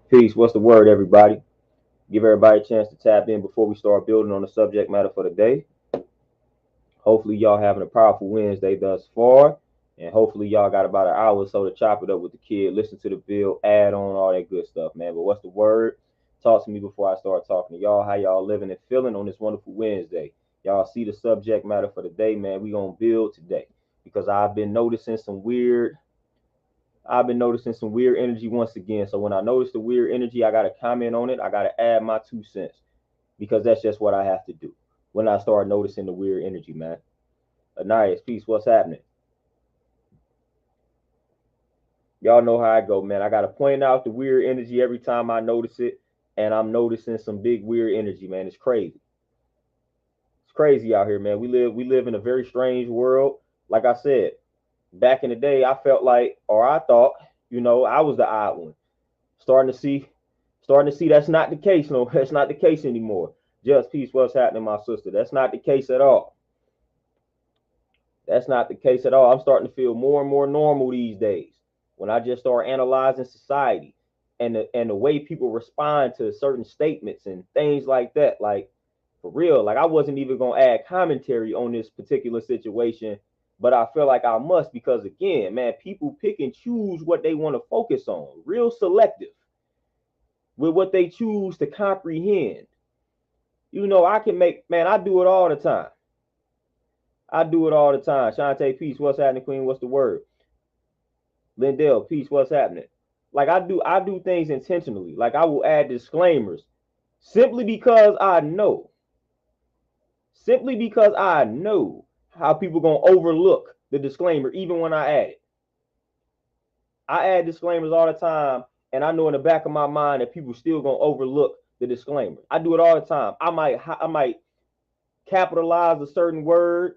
Peace. What's the word, everybody? Give everybody a chance to tap in before we start building on the subject matter for the day. Hopefully, y'all having a powerful Wednesday thus far. And hopefully, y'all got about an hour or so to chop it up with the kid, listen to the bill, add on all that good stuff, man. But what's the word? Talk to me before I start talking to y'all. How y'all living and feeling on this wonderful Wednesday? Y'all see the subject matter for the day, man. We gonna build today because I've been noticing some weird energy once again. So when I notice the weird energy, I gotta comment on it. I gotta add my 2 cents because that's just what I have to do when I start noticing the weird energy, man. Anais, peace. What's happening? Y'all know how I go, man. I gotta point out the weird energy every time I notice it, and I'm noticing some big weird energy, man. It's crazy. It's crazy out here, man. We live in a very strange world. Like I said, back in the day, I felt like, or I thought, I was the odd one. Starting to see, starting to see that's not the case. No, that's not the case anymore. Just peace. What's happening, my sister? That's not the case at all. That's not the case at all. I'm starting to feel more and more normal these days when I just start analyzing society and the way people respond to certain statements and things like that. Like for real, like I wasn't even gonna add commentary on this particular situation, but I feel like I must because again, man, people pick and choose what they want to focus on. Real selective with what they choose to comprehend. I can make, man, I do it all the time. I do it all the time. Shantae, peace. What's happening, Queen? What's the word? Lindell, peace. What's happening? Like I do things intentionally. Like I will add disclaimers simply because I know how people gonna overlook the disclaimer even when I add it. I add disclaimers all the time, and I know in the back of my mind that people still gonna overlook the disclaimer. I do it all the time. I might capitalize a certain word,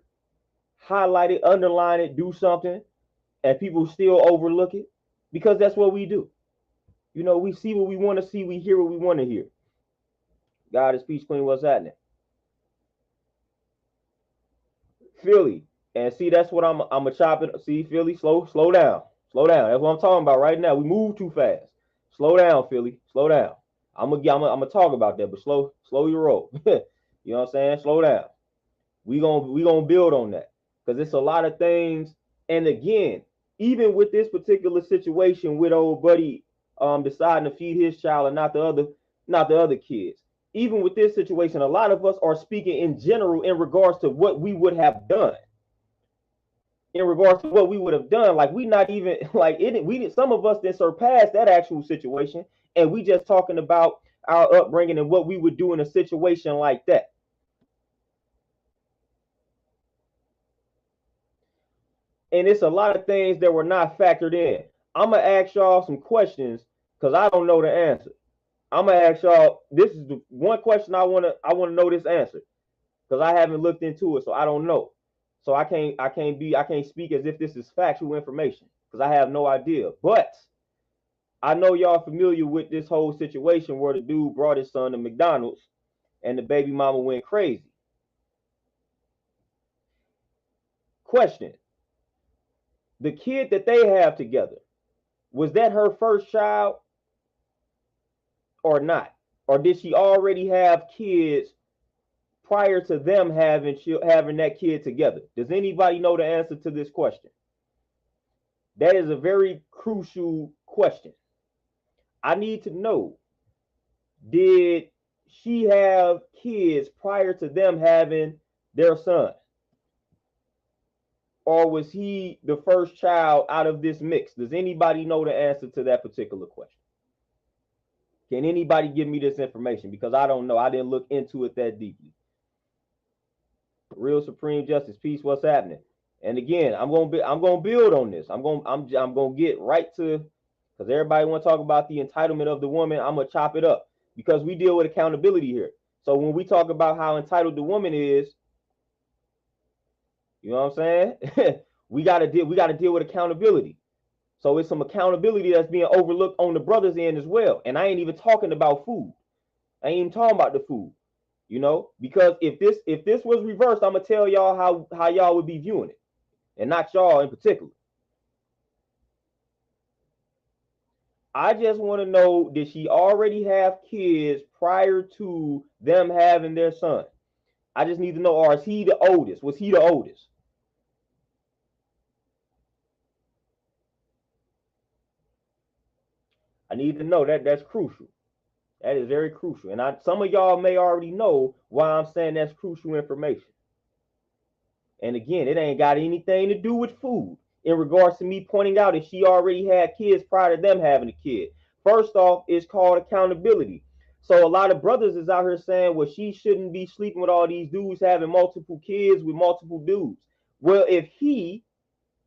highlight it, underline it, do something, and people still overlook it because that's what we do. We see what we want to see, we hear what we want to hear. God is peace, Queen. What's happening? Philly. And see, that's what I'm a chopping. See, Philly, slow down. Slow down. That's what I'm talking about right now. We move too fast. Slow down, Philly. Slow down. I'm gonna talk about that, but slow your roll. You know what I'm saying? Slow down. We gonna build on that because it's a lot of things. And again, even with this particular situation with old buddy deciding to feed his child and not the other kids. Even with this situation, a lot of us are speaking in general in regards to what we would have done. In regards to what we would have done, like we not even like it. We some of us then surpassed that actual situation, and we just talking about our upbringing and what we would do in a situation like that. And it's a lot of things that were not factored in. I'm gonna ask y'all some questions because I don't know the answer. I'm gonna ask y'all. This is the one question I wanna know this answer because I haven't looked into it, so I don't know. So I can't speak as if this is factual information because I have no idea. But I know y'all familiar with this whole situation where the dude brought his son to McDonald's and the baby mama went crazy. Question: the kid that they have together, was that her first child or not? Or did she already have kids prior to them having that kid together? Does anybody know the answer to this question? That is a very crucial question. I need to know, did she have kids prior to them having their son? Or was he the first child out of this mix? Does anybody know the answer to that particular question? Can anybody give me this information? Because I don't know. I didn't look into it that deeply. Real Supreme Justice, peace. What's happening? And again, I'm gonna build on this. I'm gonna get right to because everybody want to talk about the entitlement of the woman. I'm gonna chop it up because we deal with accountability here. So when we talk about how entitled the woman is, you know what I'm saying? we gotta deal with accountability. So it's some accountability that's being overlooked on the brothers' end as well. And I ain't even talking about food. I ain't even talking about the food. Because if this was reversed, I'm gonna tell y'all how y'all would be viewing it, and not y'all in particular. I just want to know, did she already have kids prior to them having their son? I just need to know, or is he the oldest? Was he the oldest? I need to know that. That's crucial. That is very crucial. And some of y'all may already know why I'm saying that's crucial information. And again, it ain't got anything to do with food in regards to me pointing out if she already had kids prior to them having a kid. First off, it's called accountability. So a lot of brothers is out here saying, well, she shouldn't be sleeping with all these dudes having multiple kids with multiple dudes. Well, if he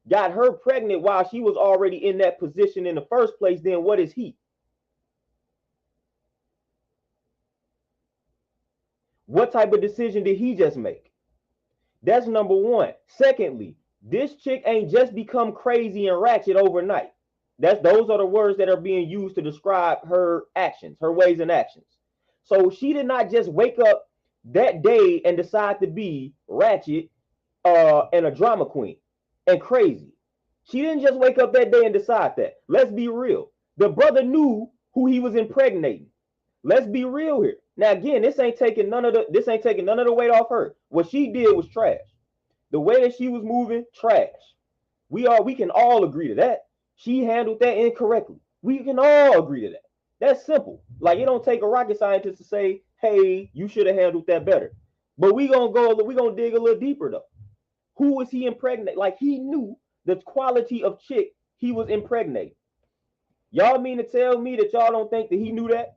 got her pregnant while she was already in that position in the first place, then what is he? What type of decision did he just make? That's number one. Secondly, this chick ain't just become crazy and ratchet overnight. Those are the words that are being used to describe her actions, her ways and actions. So she did not just wake up that day and decide to be ratchet and a drama queen and crazy. She didn't just wake up that day and decide that. Let's be real. The brother knew who he was impregnating. Let's be real here. Now again, this ain't taking none of the weight off her. What she did was trash. The way that she was moving, trash. We can all agree to that. She handled that incorrectly. We can all agree to that. That's simple. Like, it don't take a rocket scientist to say, hey, you should have handled that better. But we gonna dig a little deeper though. Who was he impregnating? Like, he knew the quality of chick he was impregnating. Y'all mean to tell me that y'all don't think that he knew that?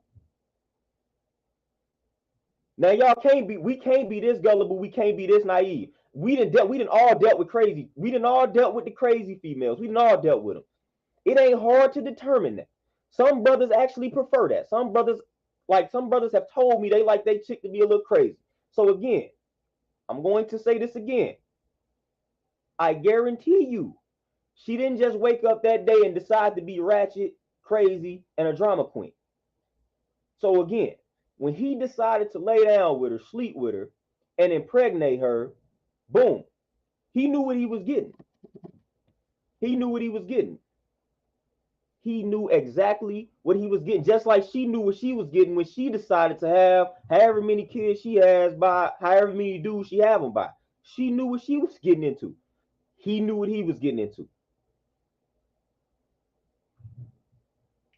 Now we can't be this gullible, we can't be this naive. We didn't all dealt with crazy. We didn't all dealt with the crazy females. We didn't all dealt with them. It ain't hard to determine that. Some brothers actually prefer that. Some brothers have told me they like their chick to be a little crazy. So again, I'm going to say this again. I guarantee you, she didn't just wake up that day and decide to be ratchet, crazy, and a drama queen. So again, when he decided to lay down with her, sleep with her, and impregnate her, boom, he knew what he was getting. He knew what he was getting. He knew exactly what he was getting, just like she knew what she was getting when she decided to have however many kids she has by however many dudes she have them by. She knew what she was getting into. He knew what he was getting into.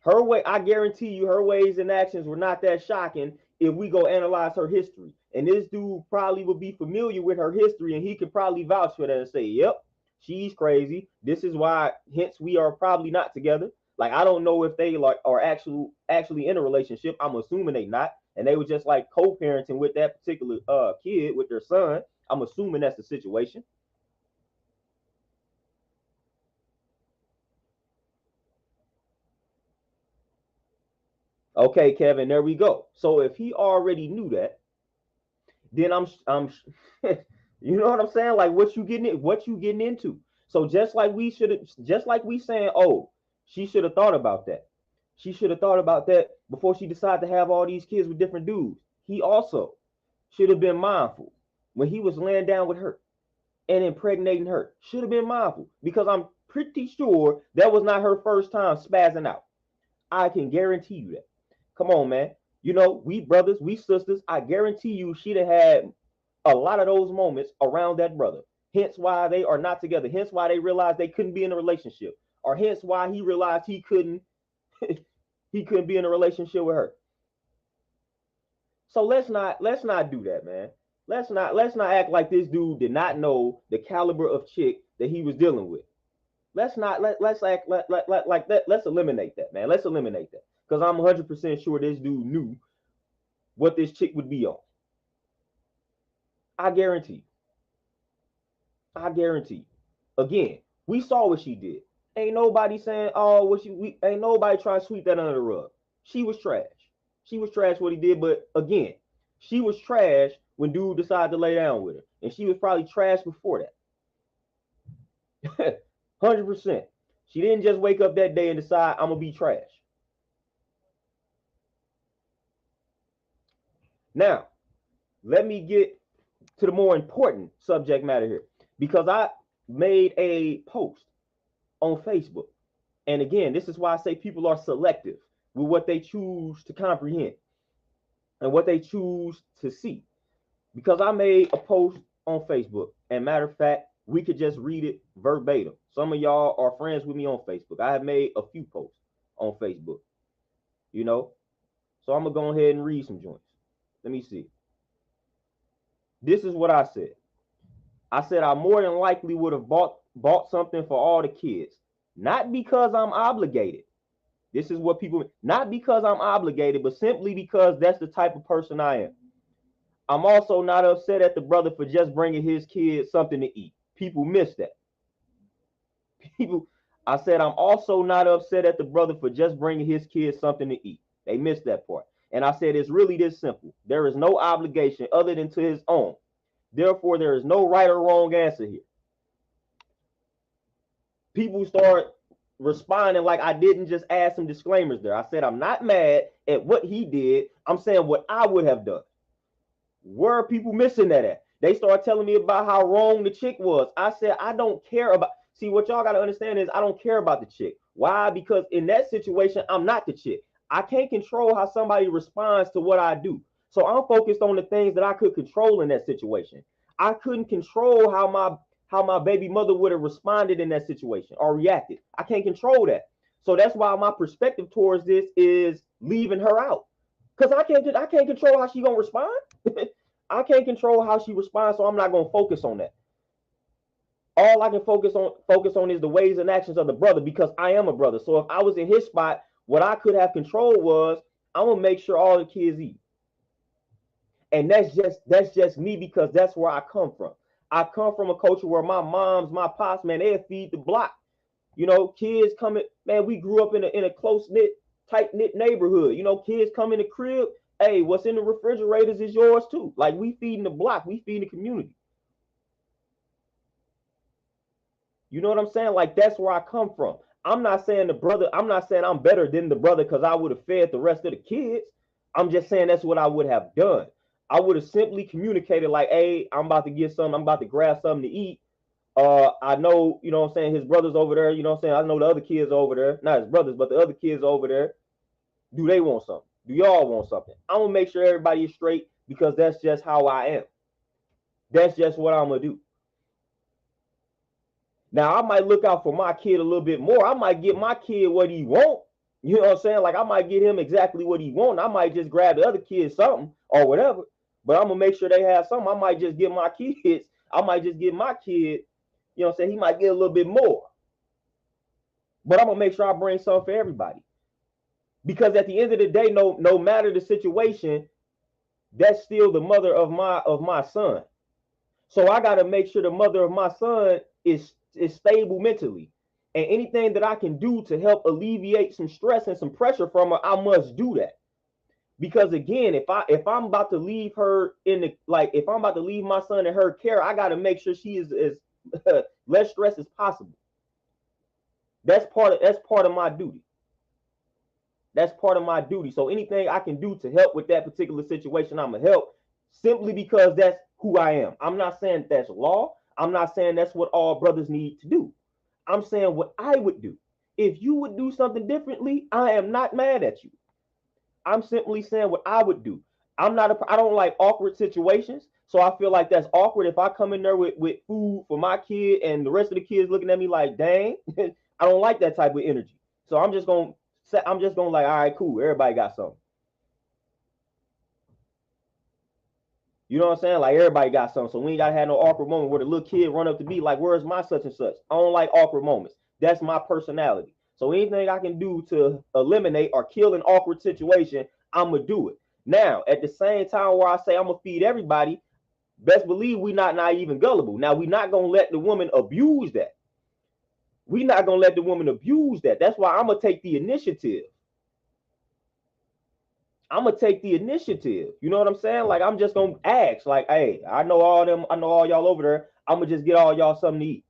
Her way, I guarantee you, her ways and actions were not that shocking if we go analyze her history. And this dude probably would be familiar with her history, and he could probably vouch for that and say, yep, she's crazy. This is why, hence, we are probably not together. Like, I don't know if they like are actually in a relationship. I'm assuming they not. And they were just like co-parenting with that particular kid, with their son. I'm assuming that's the situation. Okay, Kevin, there we go. So if he already knew that, then I'm you know what I'm saying? Like, what you getting into. So just like we saying, oh, she should have thought about that. She should have thought about that before she decided to have all these kids with different dudes. He also should have been mindful when he was laying down with her and impregnating her. Should have been mindful, because I'm pretty sure that was not her first time spazzing out. I can guarantee you that. Come on, man. You know, we brothers, we sisters, I guarantee you she'd have had a lot of those moments around that brother. Hence why they are not together. Hence why they realized they couldn't be in a relationship. Or hence why he realized he couldn't he couldn't be in a relationship with her. So let's not do that, man. Let's not act like this dude did not know the caliber of chick that he was dealing with. Let's not let's act like that. Let's eliminate that, man. Let's eliminate that. Because I'm 100% sure this dude knew what this chick would be on. I guarantee. I guarantee. Again, we saw what she did. Ain't nobody saying, oh, ain't nobody trying to sweep that under the rug. She was trash. She was trash what he did, but again, she was trash when dude decided to lay down with her. And she was probably trash before that. 100%. She didn't just wake up that day and decide, I'm gonna be trash. Now, let me get to the more important subject matter here, because I made a post on Facebook And again, this is why I say people are selective with what they choose to comprehend and what they choose to see. Because I made a post on Facebook, and matter of fact, we could just read it verbatim. Some of y'all are friends with me on Facebook. I have made a few posts on Facebook, you know. So I'm gonna go ahead and read some joints. Let me see. This is what I said. I said I more than likely would have bought something for all the kids, not because I'm obligated. This is what people, not because I'm obligated, but simply because that's the type of person I am. I'm also not upset at the brother for just bringing his kids something to eat. People miss that. I said I'm also not upset at the brother for just bringing his kids something to eat. They missed that part. And I said it's really this simple. There is no obligation other than to his own. Therefore, there is no right or wrong answer here. People start responding like I didn't just add some disclaimers there. I said I'm not mad at what he did. I'm saying what I would have done. Where are people missing that at? They start telling me about how wrong the chick was. I said I don't care about. See, what y'all got to understand is I don't care about the chick. Why? Because in that situation, I'm not the chick. I can't control how somebody responds to what I do. So I'm focused on the things that I could control in that situation. I couldn't control how my baby mother would have responded in that situation or reacted. I can't control that. So that's why my perspective towards this is leaving her out. Because I can't control how she gonna respond. I can't control how she responds, so I'm not gonna focus on that. All I can focus on is the ways and actions of the brother, because I am a brother. So if I was in his spot, what I could have control was I'm gonna make sure all the kids eat. And that's just me, because that's where I come from. I come from a culture where my moms, my pops, man, they feed the block. You know, kids coming, man, we grew up in a close-knit, tight-knit neighborhood. You know, kids come in the crib, hey, what's in the refrigerators is yours too. Like, we feeding the block, we feeding the community. You know what I'm saying? Like, that's where I come from. I'm not saying I'm better than the brother because I would have fed the rest of the kids. I'm just saying that's what I would have done. I would have simply communicated like, hey, I'm about to get something. I'm about to grab something to eat. I know, you know what I'm saying, his brother's over there. You know what I'm saying? I know the other kids over there. Not his brothers, but the other kids over there. Do they want something? Do y'all want something? I'm going to make sure everybody is straight, because that's just how I am. That's just what I'm going to do. Now, I might look out for my kid a little bit more. I might get my kid what he want. You know what I'm saying? Like, I might get him exactly what he want. I might just grab the other kid something or whatever. But I'm going to make sure they have something. I might just get my kid, you know what I'm saying? He might get a little bit more. But I'm going to make sure I bring something for everybody. Because at the end of the day, no matter the situation, that's still the mother of my son. So I got to make sure the mother of my son is stable mentally. And anything that I can do to help alleviate some stress and some pressure from her, I must do that. Because again, if I'm about to leave her if I'm about to leave my son in her care, I got to make sure she is as less stress as possible. That's part of my duty. That's part of my duty. So anything I can do to help with that particular situation, I'm gonna help, simply because that's who I am. I'm not saying that's law. I'm not saying that's what all brothers need to do. I'm saying what I would do. If you would do something differently, I am not mad at you. I'm simply saying what I would do. I don't like awkward situations. So I feel like that's awkward if I come in there with food for my kid and the rest of the kids looking at me like, dang, I don't like that type of energy. So I'm just gonna like, all right, cool, everybody got something. You know what I'm saying? Like, everybody got something. So we ain't gotta have no awkward moment where the little kid run up to me like, where's my such and such? I don't like awkward moments. That's my personality. So anything I can do to eliminate or kill an awkward situation, I'm gonna do it. Now, at the same time where I say I'm gonna feed everybody, best believe we not naive and gullible. Now, we not gonna let the woman abuse that. We not gonna let the woman abuse that. That's why I'm gonna take the initiative. I'm gonna take the initiative. You know what I'm saying? Like, I'm just gonna ask, like, hey, I know all y'all over there. I'm gonna just get all y'all something to eat.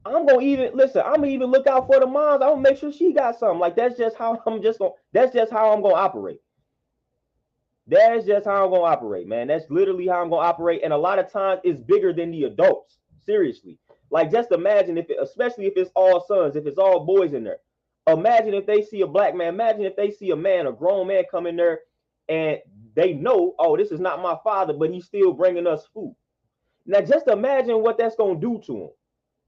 I'm gonna even look out for the moms. I'm gonna make sure she got something. Like, that's just how I'm gonna operate. That's just how I'm gonna operate, man. That's literally how I'm gonna operate. And a lot of times it's bigger than the adults. Seriously. Like, just imagine if, especially if it's all sons, if it's all boys in there. Imagine if they see a black man. Imagine if they see a man, a grown man, come in there, and they know, oh, this is not my father, but he's still bringing us food. Now, just imagine what that's gonna do to him.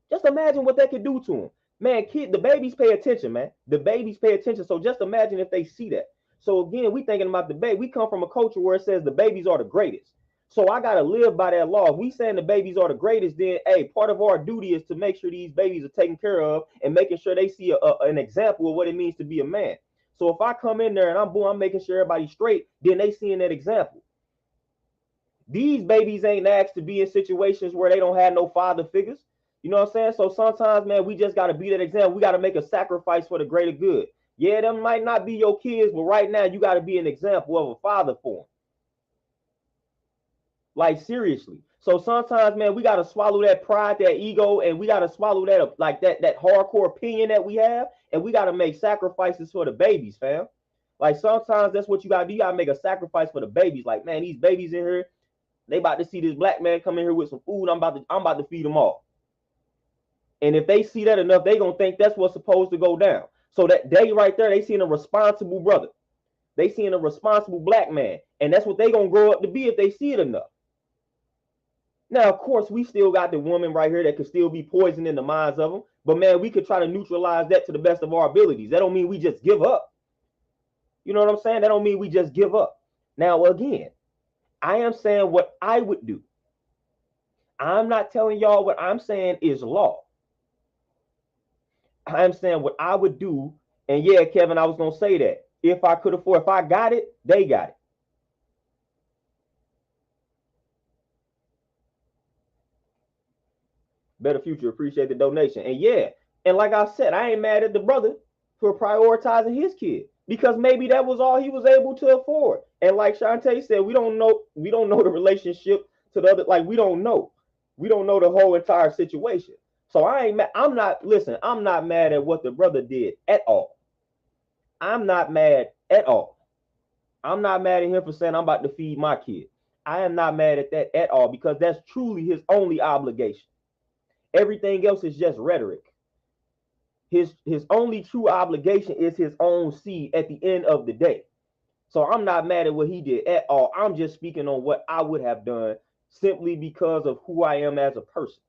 Just imagine what that could do to him. Man, the babies pay attention, man. The babies pay attention. So just imagine if they see that. So again, we thinking about the baby. We come from a culture where it says the babies are the greatest. So I gotta live by that law. If we saying the babies are the greatest, then hey, part of our duty is to make sure these babies are taken care of and making sure they see an example of what it means to be a man. So if I come in there and I'm making sure everybody's straight, then they seeing that example. These babies ain't asked to be in situations where they don't have no father figures. You know what I'm saying? So sometimes, man, we just got to be that example. We got to make a sacrifice for the greater good. Yeah, them might not be your kids, but right now you got to be an example of a father for them. Like, seriously. So sometimes, man, we got to swallow that pride, that ego, and we got to swallow that, like that hardcore opinion that we have, and we got to make sacrifices for the babies, fam. Like, sometimes that's what you got to do. You got to make a sacrifice for the babies. Like, man, these babies in here, they about to see this black man come in here with some food. I'm about to feed them all. And if they see that enough, they gonna think that's what's supposed to go down. So that they right there, they seeing a responsible brother. They seeing a responsible black man. And that's what they gonna grow up to be if they see it enough. Now, of course, we still got the woman right here that could still be poisoning the minds of them. But man, we could try to neutralize that to the best of our abilities. That don't mean we just give up. You know what I'm saying? That don't mean we just give up. Now, again, I am saying what I would do. I'm not telling y'all what I'm saying is law. I'm saying what I would do. And yeah, Kevin, I was going to say that. If I could afford, if I got it, they got it. Better Future, appreciate the donation. And yeah, and like I said, I ain't mad at the brother for prioritizing his kid, because maybe that was all he was able to afford. And like Shantae said, we don't know the relationship to the other. Like, we don't know the whole entire situation. So I'm not mad at what the brother did at all. I'm not mad at all. I'm not mad at him for saying I'm about to feed my kid. I am not mad at that at all, because that's truly his only obligation. Everything else is just rhetoric. His only true obligation is his own seed at the end of the day. So I'm not mad at what he did at all. I'm just speaking on what I would have done, simply because of who I am as a person.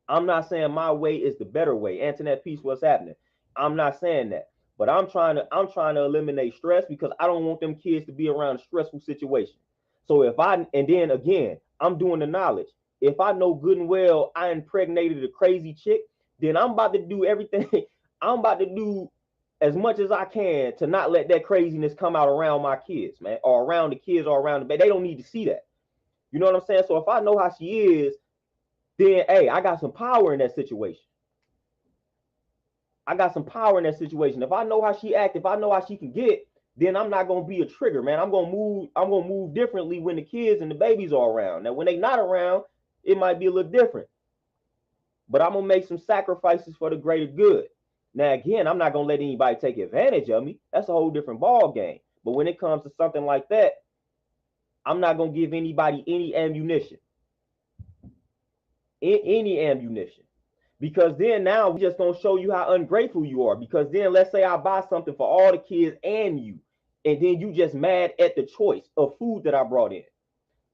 I'm not saying my way is the better way. Antoinette, peace, what's happening? I'm not saying that. But I'm trying to eliminate stress, because I don't want them kids to be around a stressful situation. So and then again, I'm doing the knowledge. If I know good and well I impregnated a crazy chick, then I'm about to do everything. I'm about to do as much as I can to not let that craziness come out around my kids, man, or around the kids, or around the baby. They don't need to see that. You know what I'm saying? So if I know how she is, then hey, I got some power in that situation. I got some power in that situation. If I know how she acts, if I know how she can get, then I'm not gonna be a trigger, man. I'm gonna move differently when the kids and the babies are around. Now, when they not around, it might be a little different. But I'm gonna make some sacrifices for the greater good. Now, again, I'm not gonna let anybody take advantage of me. That's a whole different ball game. But when it comes to something like that, I'm not gonna give anybody any ammunition. Any ammunition. Because then now we're just gonna show you how ungrateful you are. Because then let's say I buy something for all the kids and you, and then you just mad at the choice of food that I brought in.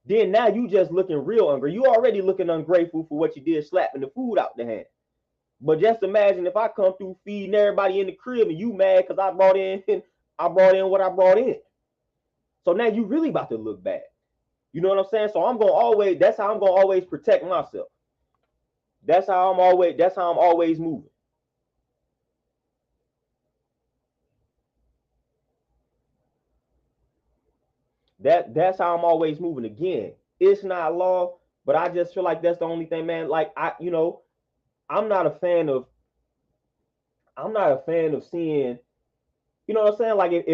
Then now you just looking real hungry. You already looking ungrateful for what you did, slapping the food out the hand. But just imagine if I come through feeding everybody in the crib and you mad because I brought in what I brought in. So now you really about to look bad. You know what I'm saying? So that's how I'm gonna always protect myself. That's how I'm always moving. That's how I'm always moving. Again, it's not law, but I just feel like that's the only thing, man. Like, I'm not a fan of seeing, you know what I'm saying? Like, if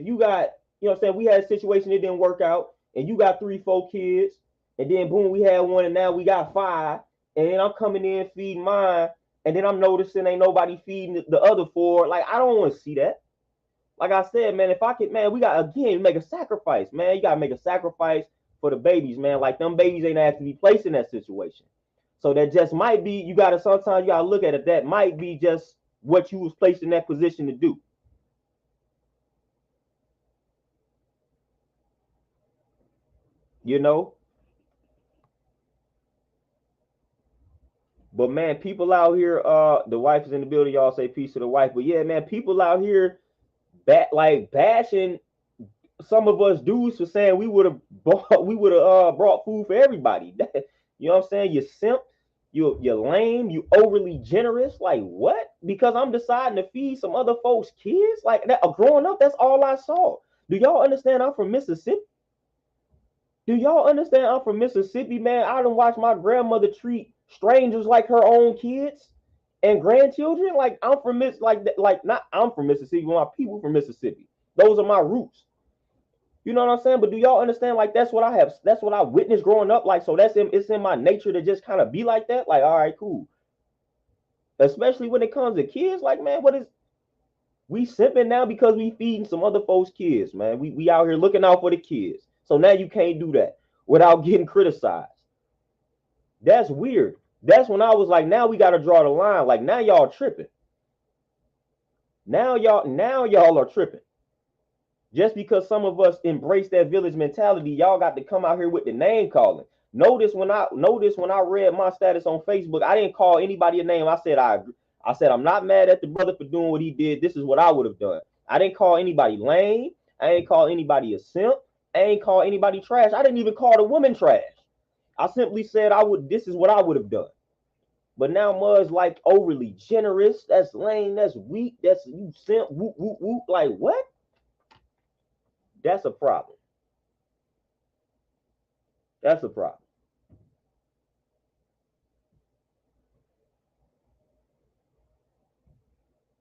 you got, you know what I'm saying, we had a situation, it didn't work out, and you got 3-4 kids, and then boom, we had one, and now we got 5, and then I'm coming in feeding mine, and then I'm noticing ain't nobody feeding the other 4. Like, I don't want to see that. Like I said, man, if I could, man, we got, again, make a sacrifice, man. You got to make a sacrifice for the babies, man. Like, them babies ain't have to be placed in that situation. So that just might be, you gotta sometimes you gotta look at it. That might be just what you was placed in that position to do. You know? But man, people out here, the wife is in the building, y'all say peace to the wife. But yeah, man, people out here like bashing some of us dudes for saying we would have brought food for everybody. You know what I'm saying? You simp, you're lame, you overly generous. Like what? Because I'm deciding to feed some other folks' kids? Like that growing up, that's all I saw. Do y'all understand I'm from Mississippi? Do y'all understand I'm from Mississippi, man? I done watched my grandmother treat strangers like her own kids and grandchildren. Like I'm from like not I'm from Mississippi, but my people from Mississippi. Those are my roots. You know what I'm saying? But do y'all understand? Like that's what I witnessed growing up. Like, so it's in my nature to just kind of be like that. Like, all right, cool. Especially when it comes to kids, like, man, we simping now because we feeding some other folks' kids, man. We out here looking out for the kids. So now you can't do that without getting criticized. That's weird. That's when I was like, now we gotta draw the line. Like now y'all tripping. Now y'all are tripping. Just because some of us embrace that village mentality, y'all got to come out here with the name calling. Notice when I read my status on Facebook, I didn't call anybody a name. I said I'm not mad at the brother for doing what he did. This is what I would have done. I didn't call anybody lame. I ain't call anybody a simp. I ain't call anybody trash. I didn't even call the woman trash. I simply said this is what I would have done. But now Mud's like overly generous. That's lame. That's weak. That's you simp. Whoop, whoop, whoop. Like what? That's a problem. That's a problem.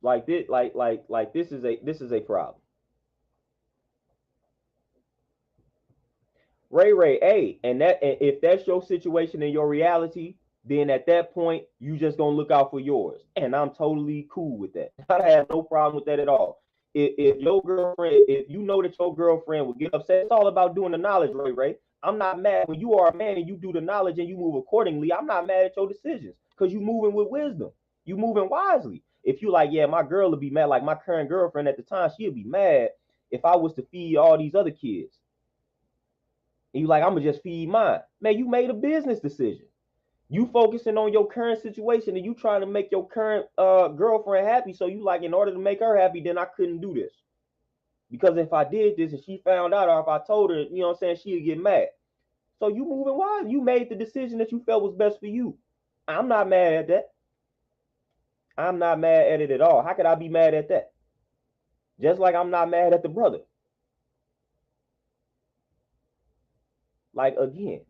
Like this, like this is a problem. Ray, hey, and if that's your situation and your reality, then at that point you just gonna look out for yours, and I'm totally cool with that. I have no problem with that at all. If your girlfriend, if you know that your girlfriend will get upset, it's all about doing the knowledge, Ray. I'm not mad when you are a man and you do the knowledge and you move accordingly. I'm not mad at your decisions because you moving with wisdom, you moving wisely. If you like, yeah, my girl would be mad, like my current girlfriend at the time, she'd be mad if I was to feed all these other kids. And you like, I'm gonna just feed mine. Man, you made a business decision. You focusing on your current situation and you trying to make your current girlfriend happy. So you like, in order to make her happy, then I couldn't do this. Because if I did this and she found out, or if I told her, you know what I'm saying, she'd get mad. So you moving wise. You made the decision that you felt was best for you. I'm not mad at that. I'm not mad at it at all. How could I be mad at that? Just like I'm not mad at the brother. Like again,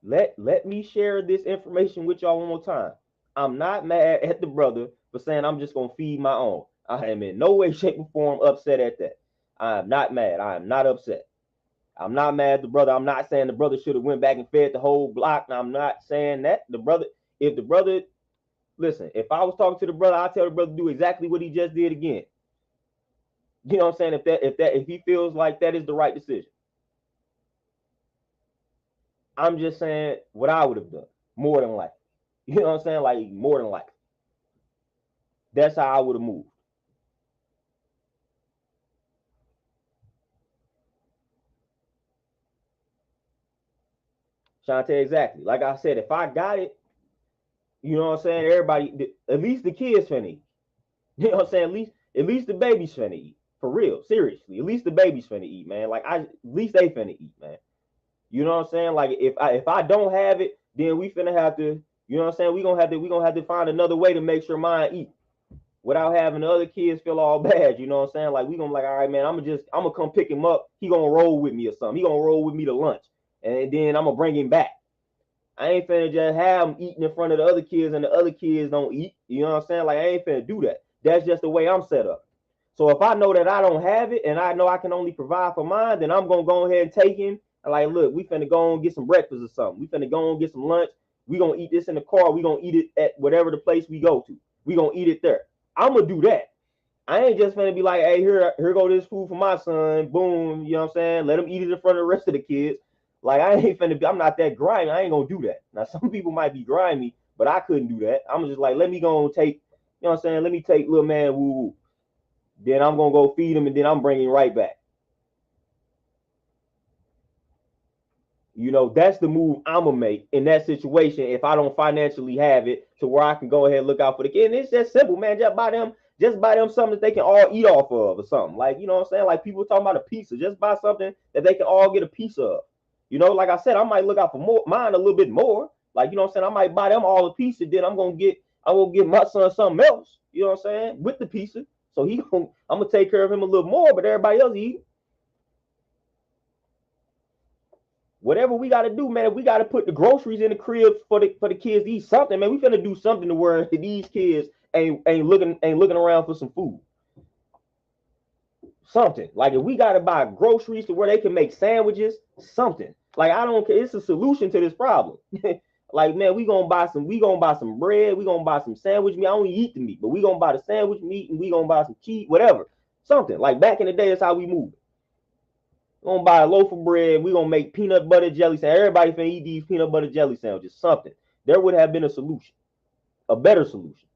let me share this information with y'all one more time. I'm not mad at the brother for saying I'm just gonna feed my own. I am in no way, shape, or form upset at that. I am not mad. I am not upset. I'm not mad at the brother. I'm not saying the brother should have went back and fed the whole block. I'm not saying that. If the brother, listen, if I was talking to the brother, I'd tell the brother to do exactly what he just did again. You know what I'm saying? If he feels like that is the right decision. I'm just saying what I would have done, more than likely. You know what I'm saying? Like more than likely. That's how I would have moved. Shantae, exactly. Like I said, if I got it, you know what I'm saying? Everybody, at least the kids finna eat. You know what I'm saying? At least the baby's finna eat. For real, seriously. At least the baby's finna eat, man. Like at least they finna eat, man. You know what I'm saying? Like if I don't have it, then we finna have to, you know what I'm saying? We gonna have to find another way to make sure mine eat without having the other kids feel all bad. You know what I'm saying? Like we gonna like, all right, man, I'm gonna come pick him up. He gonna roll with me or something. He gonna roll with me to lunch, and then I'm gonna bring him back. I ain't finna just have him eating in front of the other kids and the other kids don't eat. You know what I'm saying? Like I ain't finna do that. That's just the way I'm set up. So if I know that I don't have it and I know I can only provide for mine, then I'm gonna go ahead and take him. And like, look, we finna go and get some breakfast or something. We finna go and get some lunch. We gonna eat this in the car. We gonna eat it at whatever the place we go to. We gonna eat it there. I'm gonna do that. I ain't just gonna be like, hey, here go this food for my son. Boom, you know what I'm saying? Let him eat it in front of the rest of the kids. Like I ain't finna be, I'm not that grimy. I ain't gonna do that. Now some people might be grimy, but I couldn't do that. I'm just like, let me go and take, you know what I'm saying? Let me take little man woo woo. Then I'm gonna go feed him, and then I'm bringing him right back. You know, that's the move I'm gonna make in that situation if I don't financially have it to where I can go ahead and look out for the kid. And it's just simple, man. Just buy them something that they can all eat off of or something. Like, you know what I'm saying? Like people talking about a pizza. Just buy something that they can all get a piece of. You know, like I said, I might look out for mine a little bit more. Like, you know what I'm saying? I might buy them all a pizza, then I'm gonna get my son something else, you know what I'm saying? With the pizza. So I'm gonna take care of him a little more, but everybody else eat. Whatever we got to do, man. If we got to put the groceries in the crib for the kids to eat something, man. We finna do something to where these kids ain't looking around for some food. Something like if we got to buy groceries to where they can make sandwiches, something. Like I don't care. It's a solution to this problem. Like man, we gonna buy some bread. We gonna buy some sandwich meat. I don't eat the meat, but we gonna buy the sandwich meat and we gonna buy some cheese, whatever. Something like back in the day, that's how we moved. We're gonna buy a loaf of bread. We're gonna make peanut butter jelly sandwiches. Everybody finna eat these peanut butter jelly sandwiches. Something. There would have been a solution, a better solution.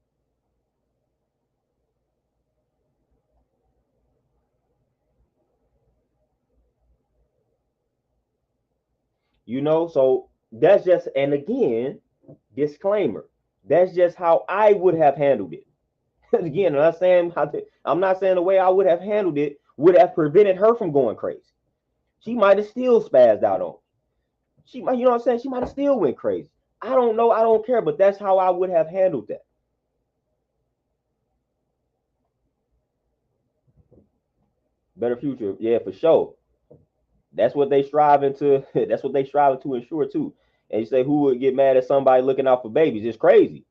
You know, so that's just, and again, disclaimer. That's just how I would have handled it. Again, I'm not saying the way I would have handled it would have prevented her from going crazy. She might have still spazzed out on. She might, you know what I'm saying? She might have still went crazy. I don't know. I don't care, but that's how I would have handled that. Better future, yeah, for sure. That's what they striving to. That's what they striving to ensure too. And you say who would get mad at somebody looking out for babies? It's crazy,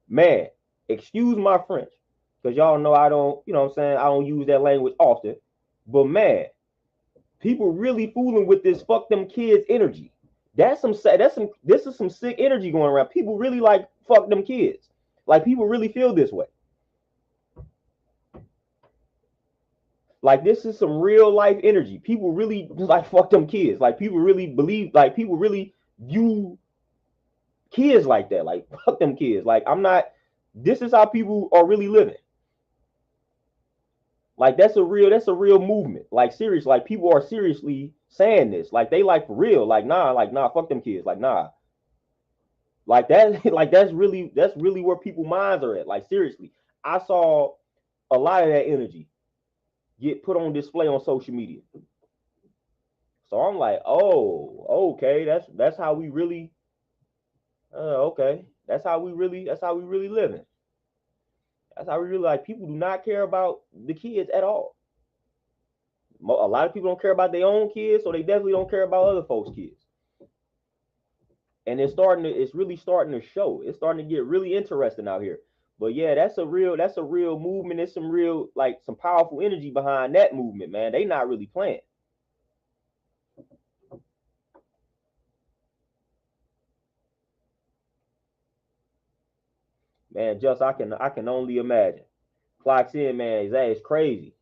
man. Excuse my French, because y'all know I don't. You know what I'm saying? I don't use that language often. But man, people really fooling with this fuck them kids energy. This is some sick energy going around. People really like fuck them kids. Like people really feel this way. Like this is some real life energy. People really like fuck them kids. Like people really believe. Like people really view kids like that. Like fuck them kids. Like I'm not. This is how people are really living. Like that's a real movement. Like serious. Like people are seriously saying this. Like they like for real. Like nah, fuck them kids. Like nah. Like that. Like that's really where people minds are at. Like seriously, I saw a lot of that energy get put on display on social media. So I'm like, oh, okay, that's how we really, okay, that's how we really living. That's how we really like. People do not care about the kids at all. A lot of people don't care about their own kids, so they definitely don't care about other folks' kids. And it's really starting to show. It's starting to get really interesting out here. But yeah, that's a real movement. It's some real like some powerful energy behind that movement, man. They not really playing. Man, just I can only imagine. Clocks in, man, that is crazy.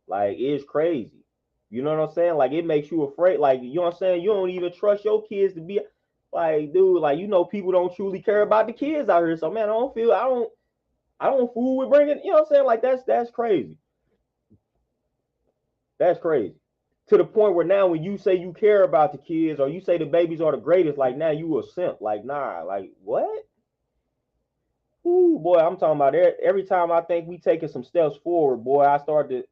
Like it's crazy. You know what I'm saying? Like it makes you afraid. Like you know what I'm saying? You don't even trust your kids to be like, dude. Like you know, people don't truly care about the kids out here. So man, I don't fool with bringing. You know what I'm saying? Like that's crazy. That's crazy. To the point where now when you say you care about the kids or you say the babies are the greatest, like now you a simp. Like nah, like what? Ooh, boy, I'm talking about every time I think we taking some steps forward, boy, I start to,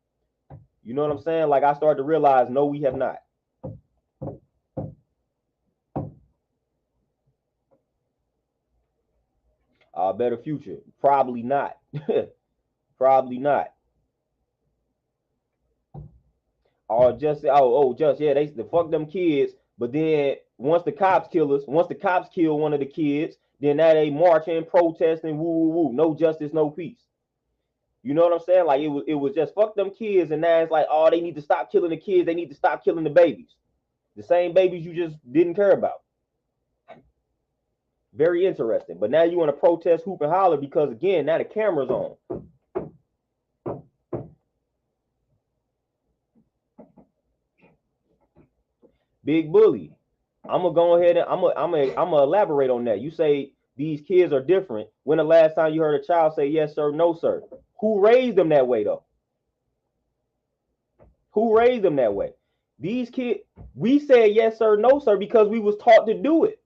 you know what I'm saying? Like I start to realize, no, we have not. Better future, probably not. Probably not. Or just just yeah, they fuck them kids. But then once the cops kill one of the kids, then now they marching, protesting, woo woo woo, no justice, no peace. You know what I'm saying? Like it was just fuck them kids, and now it's like, oh, they need to stop killing the kids. They need to stop killing the babies. The same babies you just didn't care about. Very interesting. But now you want to protest, hoop and holler because again, now the camera's on. Big bully. I'm gonna go ahead and I'm gonna elaborate on that. You say these kids are different. When the last time you heard a child say yes sir, no sir? Who raised them that way though? Who raised them that way? These kids, we said yes sir, no sir because we was taught to do it.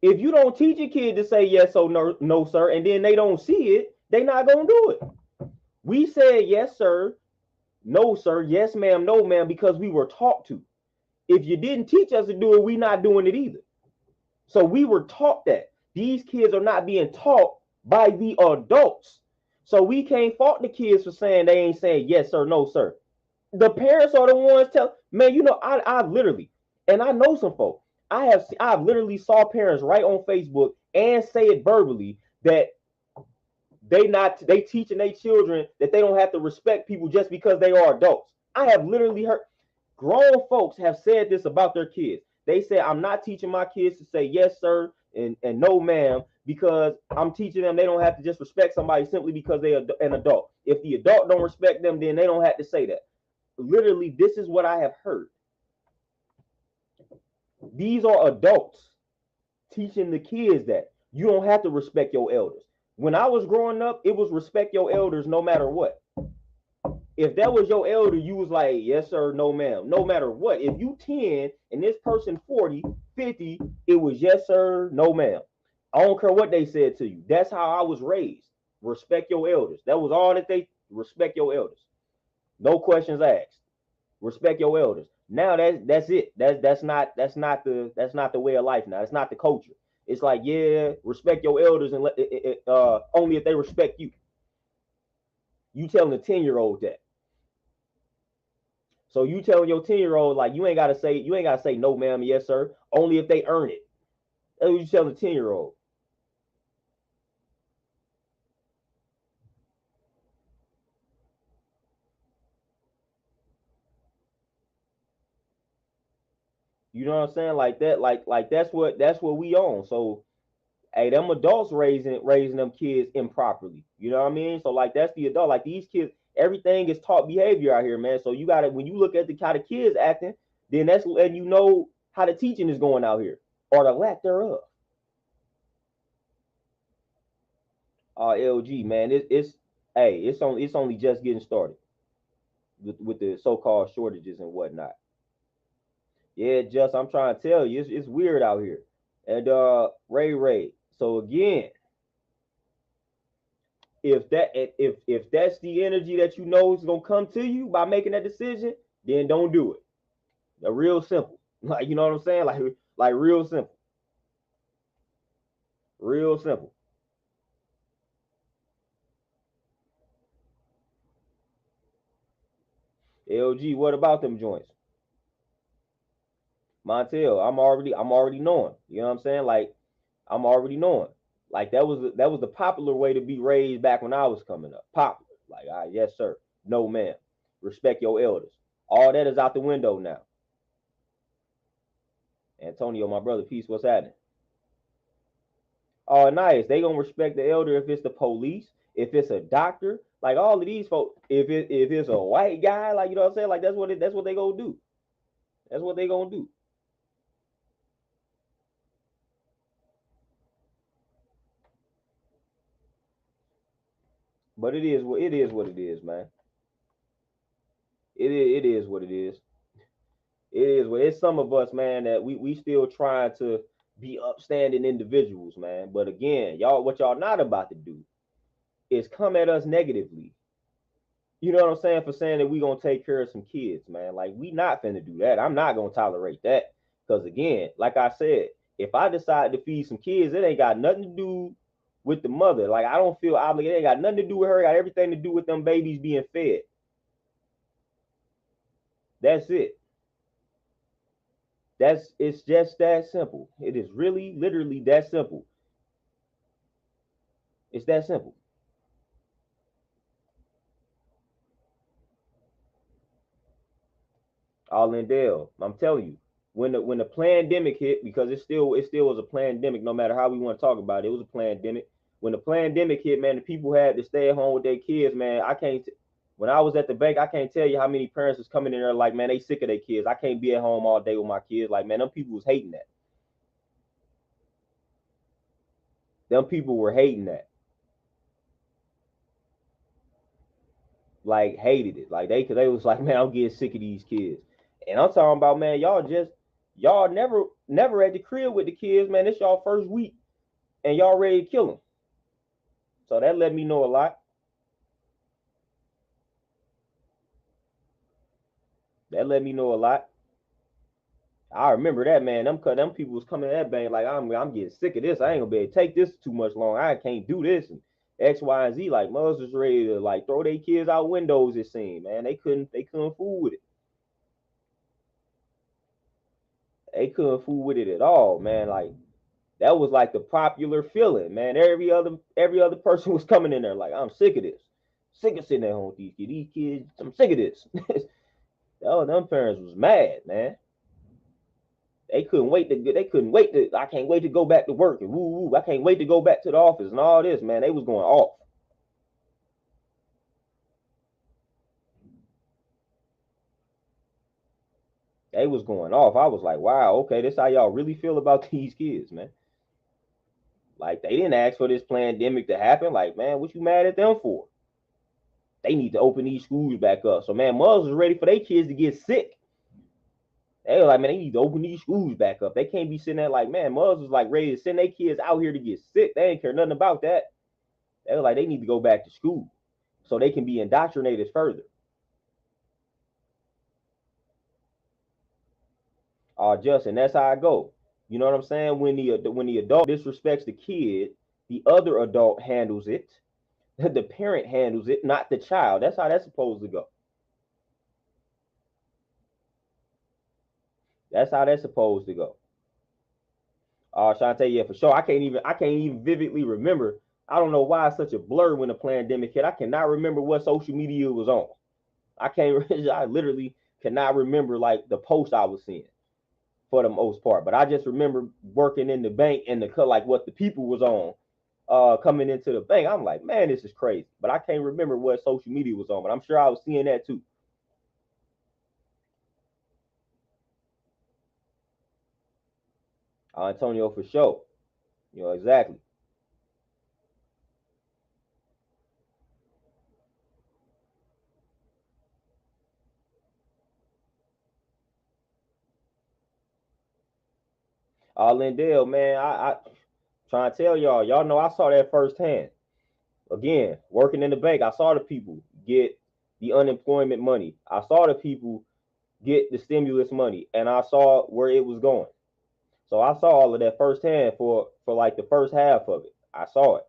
If you don't teach a kid to say yes or no, no sir, and then they don't see it, they not gonna do it. We said yes sir, no sir, yes ma'am, no ma'am because we were taught to. If you didn't teach us to do it, we not doing it either. So we were taught that. These kids are not being taught by the adults. So we can't fault the kids for saying they ain't saying yes sir, no sir. The parents are the ones tell, man, you know, I literally, and I know some folks. I've literally saw parents write on Facebook and say it verbally that they teaching their children that they don't have to respect people just because they are adults. I have literally heard grown folks have said this about their kids. They say, I'm not teaching my kids to say yes, sir, and no, ma'am, because I'm teaching them they don't have to just respect somebody simply because they are an adult. If the adult don't respect them, then they don't have to say that. Literally, this is what I have heard. These are adults teaching the kids that you don't have to respect your elders. When I was growing up, it was respect your elders no matter what. If that was your elder, you was like, yes, sir, no, ma'am, no matter what. If you 10 and this person 40, 50, it was yes, sir, no, ma'am. I don't care what they said to you. That's how I was raised. Respect your elders. That was all that they respect your elders. No questions asked. Respect your elders. Now that's it. That's not the way of life now. It's not the culture. It's like, yeah, respect your elders and only if they respect you. You telling a 10-year-old that. So you telling your 10-year-old like you ain't gotta say no, ma'am, yes, sir, only if they earn it. That's what you telling a 10-year-old. You know what I'm saying? Like that, like that's what we own. So hey, them adults raising them kids improperly. You know what I mean? So like that's the adult. Like these kids, everything is taught behavior out here, man. So you gotta when you look at the kind of kids acting, then that's and you know how the teaching is going out here or the lack thereof. LG, man, it's hey, it's only just getting started with the so-called shortages and whatnot. Yeah, just I'm trying to tell you, it's weird out here. And Ray. So again, if that's the energy that you know is gonna come to you by making that decision, then don't do it. Real simple. Like you know what I'm saying? Like real simple. Real simple. LG, what about them joints? Montel, I'm already knowing. You know what I'm saying? Like I'm already knowing. Like that was the popular way to be raised back when I was coming up. Popular. Like, yes, sir. No, ma'am. Respect your elders. All that is out the window now. Antonio, my brother, peace. What's happening? Oh, nice. They gonna respect the elder if it's the police, if it's a doctor, like all of these folks. If it's a white guy, like you know what I'm saying, like that's what they gonna do. That's what they gonna do. But it is what it is, man. It is what it is. It is what it's some of us, man, that we still trying to be upstanding individuals, man. But again, y'all, what y'all not about to do is come at us negatively. You know what I'm saying? For saying that we gonna take care of some kids, man. Like we not finna do that. I'm not gonna tolerate that. Cause again, like I said, if I decide to feed some kids, it ain't got nothing to do with the mother. Like I don't feel obligated. It ain't got nothing to do with her. It got everything to do with them babies being fed. That's it. It's just that simple. It is really literally that simple. It's that simple. All in Dale. I'm telling you, when the pandemic hit, because it still was a pandemic, no matter how we want to talk about it, it was a pandemic. When the pandemic hit, man, the people had to stay at home with their kids, man. I can't. When I was at the bank, I can't tell you how many parents was coming in there like, man, they sick of their kids. I can't be at home all day with my kids. Like, man, them people was hating that. Them people were hating that. Like, hated it. Like, they was like, man, I'm getting sick of these kids. And I'm talking about, man, y'all never at the crib with the kids, man. It's y'all first week and y'all ready to kill them. So that let me know a lot. That let me know a lot. I remember that, man. Them people was coming to that bank like, I'm getting sick of this. I ain't gonna be able to take this too much long. I can't do this and X, Y, and Z. Like mothers was ready to like throw their kids out windows. It seemed, man. They couldn't fool with it. They couldn't fool with it at all, man. Like that was like the popular feeling, man. Every other person was coming in there like, I'm sick of this. Sick of sitting at home with these kids. These kids, I'm sick of this. Oh, them parents was mad, man. They couldn't wait to. I can't wait to go back to work and woo woo. I can't wait to go back to the office and all this, man. They was going off. They was going off. I was like, wow, okay, this how y'all really feel about these kids, man. Like they didn't ask for this pandemic to happen. Like, man, what you mad at them for? They need to open these schools back up. So, man, mothers was ready for their kids to get sick. They were like, man, they need to open these schools back up. They can't be sitting there like, man, mothers was like ready to send their kids out here to get sick. They ain't care nothing about that. They were like, they need to go back to school so they can be indoctrinated further. Justin, that's how I go. You know what I'm saying? When the adult disrespects the kid, the other adult handles it. The parent handles it, not the child. That's how that's supposed to go. That's how that's supposed to go. Shantae, yeah, for sure. I can't even vividly remember. I don't know why it's such a blur when the pandemic hit. I cannot remember what social media was on. I can't. I literally cannot remember like the post I was seeing for the most part. But I just remember working in the bank and the like what the people was on coming into the bank. I'm like, man, this is crazy. But I can't remember what social media was on. But I'm sure I was seeing that too. Antonio, for sure. You know exactly. Lindell, man, I trying to tell y'all know I saw that firsthand. Again, working in the bank, I saw the people get the unemployment money. I saw the people get the stimulus money, and I saw where it was going. So I saw all of that firsthand for like the first half of it. I saw it.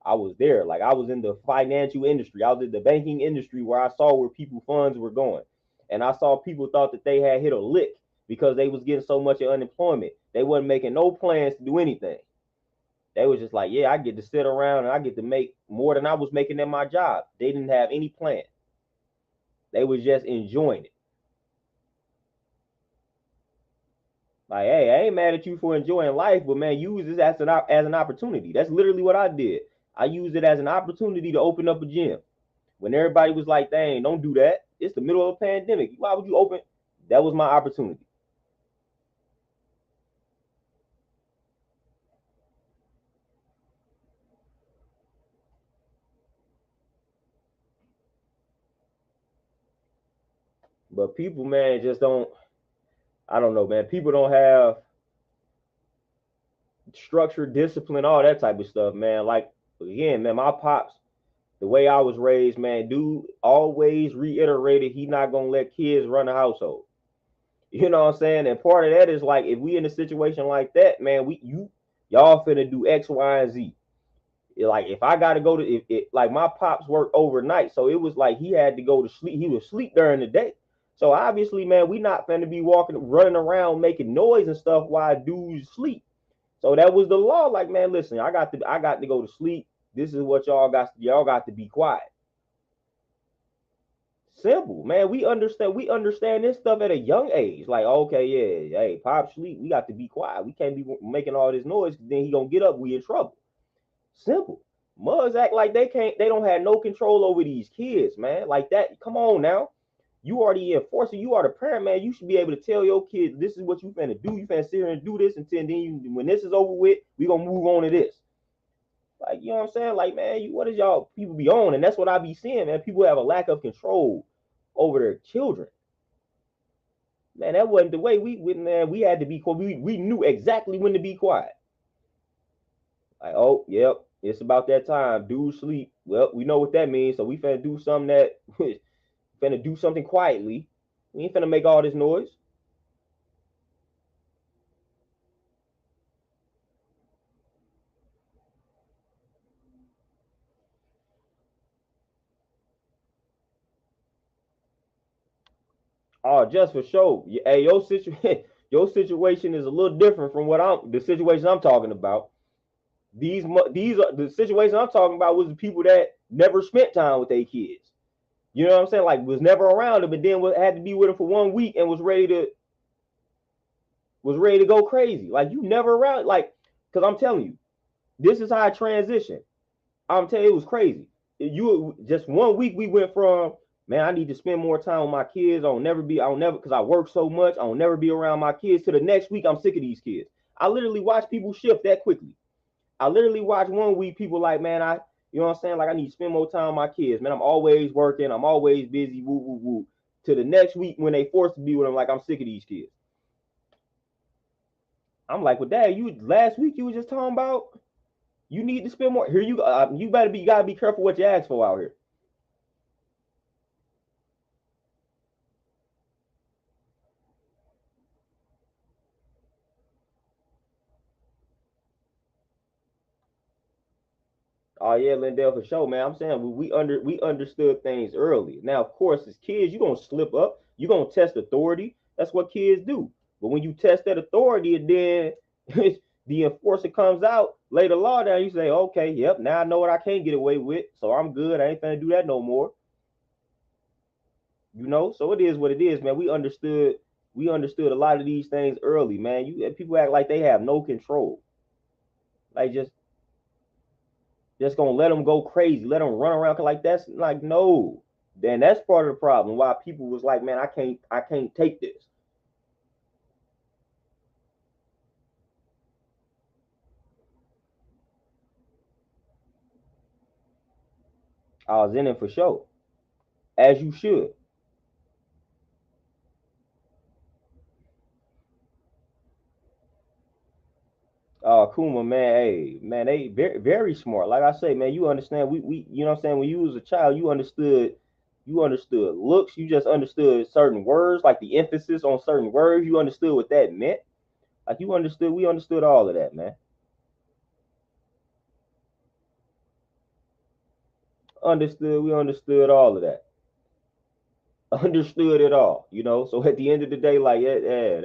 I was there. Like I was in the financial industry. I was in the banking industry where I saw where people funds were going. And I saw people thought that they had hit a lick because they was getting so much of unemployment. They wasn't making no plans to do anything. They was just like, yeah, I get to sit around and I get to make more than I was making in my job. They didn't have any plan. They was just enjoying it. Like, hey, I ain't mad at you for enjoying life, but man, use this as an opportunity. That's literally what I did. I used it as an opportunity to open up a gym. When everybody was like, dang, don't do that. It's the middle of a pandemic. Why would you open? That was my opportunity. But people, man, just don't, I don't know, man. People don't have structure, discipline, all that type of stuff, man. Like, again, man, my pops, the way I was raised, man, dude always reiterated he not gonna let kids run the household. You know what I'm saying? And part of that is like if we in a situation like that, man, y'all finna do X, Y, and Z. Like if I gotta go to like my pops worked overnight, so it was like he had to go to sleep. He was sleep during the day. So obviously, man, we not finna be running around making noise and stuff while dudes sleep. So that was the law. Like, man, listen, I got to go to sleep. This is what y'all got to be quiet. Simple, man. We understand this stuff at a young age. Like, okay, yeah, hey, pop sleep. We got to be quiet. We can't be making all this noise. Then he gonna get up. We in trouble. Simple. Mugs act like they don't have no control over these kids, man. Like that. Come on now. You are the enforcer. You are the parent, man. You should be able to tell your kids, this is what you finna do. You finna sit here and do this until then when this is over with, we gonna move on to this. Like, you know what I'm saying? Like, man, what does y'all people be on? And that's what I be seeing, man. People have a lack of control over their children. Man, that wasn't the way we had to be quiet. We knew exactly when to be quiet. Like, oh, yep, it's about that time. Dude sleep. Well, we know what that means. So we finna do something that finna do something quietly. We ain't finna make all this noise. Oh, just for sure. Hey, your situation is a little different from the situation I'm talking about. These are the situations I'm talking about was the people that never spent time with their kids. You know what I'm saying? Like was never around them, but then had to be with them for 1 week and was ready to go crazy. Like you never around, like, because I'm telling you, this is how I transition. I'm telling you, it was crazy. You just 1 week we went from, man, I need to spend more time with my kids. I'll never because I work so much. I'll never be around my kids. To the next week, I'm sick of these kids. I literally watch people shift that quickly. I literally watch 1 week people like, man, you know what I'm saying? Like I need to spend more time with my kids. Man, I'm always working. I'm always busy. Woo, woo, woo. To the next week when they forced to be with them, like I'm sick of these kids. I'm like, well, Dad, you last week you were just talking about you need to spend more. Here you go. You gotta be careful what you ask for out here. Oh yeah, Lindell, for sure, man. I'm saying we understood things early. Now, of course, as kids, you're gonna slip up. You're gonna test authority. That's what kids do. But when you test that authority, and then the enforcer comes out, lay the law down, you say, okay, yep, now I know what I can't get away with, so I'm good. I ain't gonna do that no more. You know, so it is what it is, man. We understood a lot of these things early, man. People act like they have no control. Like just gonna let them go crazy, let them run around like that's like no. Then that's part of the problem. Why people was like, man, I can't take this. I was in it for sure, as you should. Kuma, man, hey, man, they very very smart. Like I say, man, you understand. We you know what I'm saying. When you was a child, you understood looks. You just understood certain words, like the emphasis on certain words. You understood what that meant. Like you understood. We understood all of that, man. Understood. We understood all of that. Understood it all, you know. So at the end of the day, like, yeah,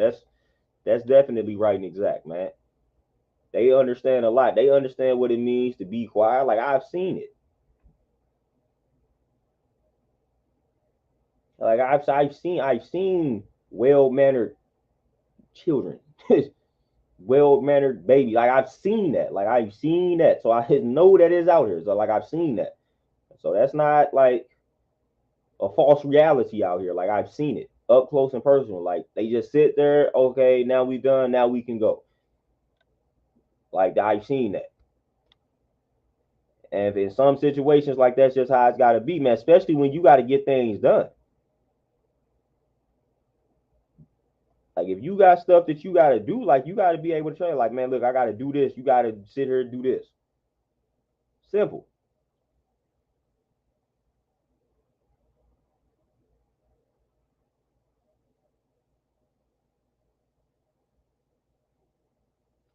that's definitely right and exact, man. They understand a lot. They understand what it means to be quiet. Like I've seen it. Like I've seen well mannered children, well mannered baby. Like I've seen that. Like I've seen that. So I know that is out here. So like I've seen that. So that's not like a false reality out here. Like I've seen it up close and personal. Like they just sit there. Okay, now we done. Now we can go. Like I've seen that. And in some situations, like that's just how it's got to be, man. Especially when you got to get things done. Like if you got stuff that you got to do, like you got to be able to tell, like, man, look, I got to do this. You got to sit here and do this. Simple.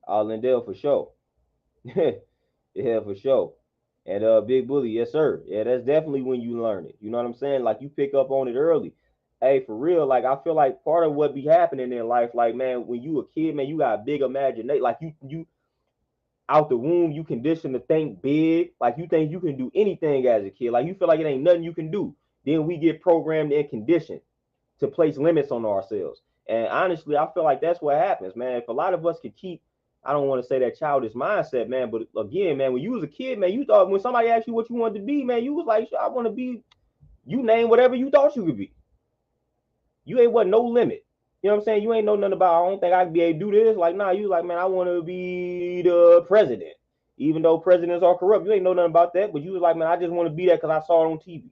All Lindell for sure. Yeah, for sure. And Big Bully, yes sir. Yeah, that's definitely when you learn it. You know what I'm saying? Like you pick up on it early. Hey, for real, like I feel like part of what be happening in life, like man, when you a kid, man, you got big imagination. Like you out the womb, you conditioned to think big. Like you think you can do anything as a kid. Like you feel like it ain't nothing you can do. Then we get programmed and conditioned to place limits on ourselves. And honestly, I feel like that's what happens, man. If a lot of us could keep I don't want to say that childish mindset, man, but again, man, when you was a kid, man, you thought when somebody asked you what you wanted to be, man, you was like, I want to be, you name whatever you thought you could be. You ain't what no limit. You know what I'm saying? You ain't know nothing about, I don't think I can be able to do this. Like, nah, you like, man, I want to be the president. Even though presidents are corrupt, you ain't know nothing about that. But you was like, man, I just want to be that because I saw it on TV.